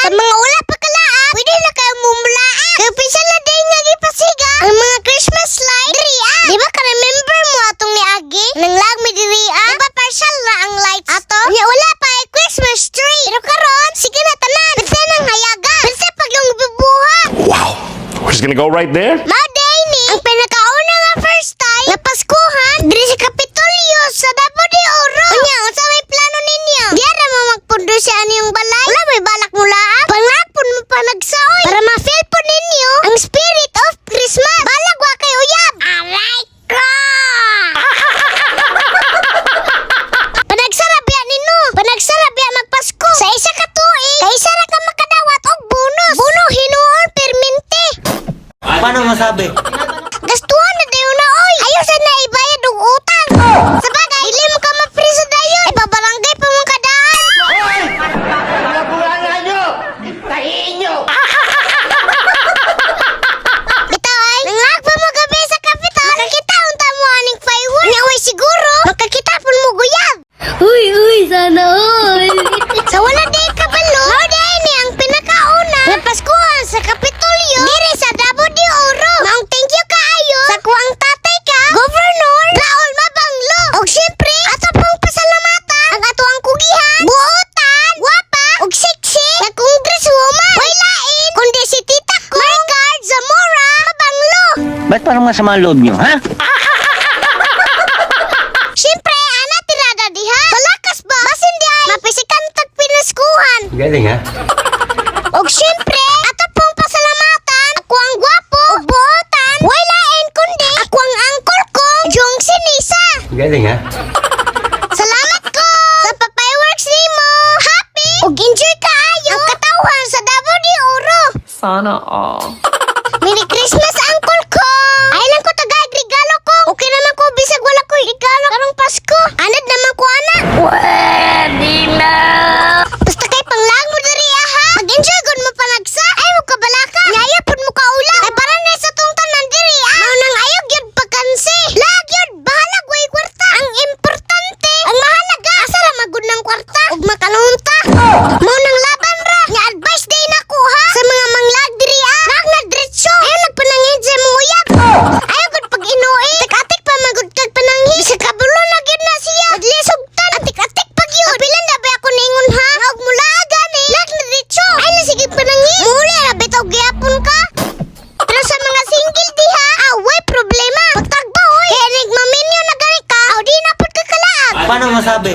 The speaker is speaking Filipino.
Sa mga wala pa kalaan, pwede na kayo mumulaan. Kaya opisyal na day nga gipasiga ang mga Christmas light diri Di ba ka-remember mo atong ni Agi? Nang lagmi diri Di ba partial na ang lights ato? Nya wala pa ay Christmas tree. Pero karon, sige na tanan. Pwede nang hayaga. Pwede pag yung bibuhat. Wow. We're just gonna go right there? Mao day ni ang pinakauna nga first time na Paskuhan diri sa Kapitolyo sa Davao de Oro. Unya, unsa may plano ninyo? Diya ra mo magpundo si ani yung balay. Wala may balak mula. Pangapon mo pa nagsaoy para ma-feel po ninyo ang spirit of Christmas. Balag wa kay uyab. Aray ko! Panagsarabya nino. Panagsarabya magpasko. Sa isa ka tuig, kay isa ra ka makadawat og bonus. Bono hinuon permente. Paano masabi? Gastuhan na dayo na oy. Ayaw sa na ibayad og utang. Sa bagay, dili mo ka mapriso dayon. Ibabarangay pa mong kadaan. Pagkabulangan nyo! Tahiin nyo! Bitaw ay, nanglag pa mo gabi sa kapital. Makakita unta mo aning fireworks. Nga way siguro, makakita pun mo guyab. Uy, sana all. Sa wala day kabalo, mao day ni ang pinakauna nga Paskuhan sa Kapitolyo diri sa Davao de Oro. Maong thank you kaayo sa kuang tatay ka, Governor Raul Mabanglo. Og syempre, ato pong pasalamatan ang ato ang kugihan, buotan, wapa, og siksi na congresswoman. Way lain kundi si Tita ko, Maricard Zamora Mabanglo. Ba't parang masama ang loob nyo, ha? Syempre, ana tirada diha. Balakas ba? Basin di ay mapisikan tag pinaskuhan. Galing, ha? Og syempre, ato pong pasalamatan ako ang gwapo og buotan. Way lain kundi ako ang angkol kong Jong Sinisa. Galing, ha? Salamat ko sa pa-fireworks nimo. Happy og enjoy kaayo ang katawhan sa Davao de Oro. Sana all. Merry Christmas, Uncle ko! Ay lang ko tagag regalo ko. Okay naman ko bisag wala ko regalo karong Pasko. Anad naman ko ana. Pwede na. Basta kay panglag mo diri ha. Mag-enjoy gud mo panagsa. Ay mo ka balaka. Ngaya pud mo ka ulam. Ay para na sa tong tanan diri ha. Mao nang ayog gyud pagkansi. Lag gyud bahalag way kwarta. Ang importante, ang mahalaga asa ra magud ng kwarta ug makalunta. Mao nang laban ra. Nga advice day nako ha sa mga manglag diri ha. Nag na diretso. Ay nagpanangid sa mo uyab. Ayaw gud pag inuwi. Tik-atik pa magud kag pananghi. Bisag kabulo na gyud na siya. Adlisugtan. Atik-atik pag yun. Apilan na ba ako ningon ha? Naog mula gani. Lag na diretso. Ay na sige pananghi. Muli ra bitaw gyapon ka. Pero sa mga single diha, way problema. Pagtagba oy. Kaya nigmaminyo na gani ka. Aw di na pud ka kalaag. Paano masabi?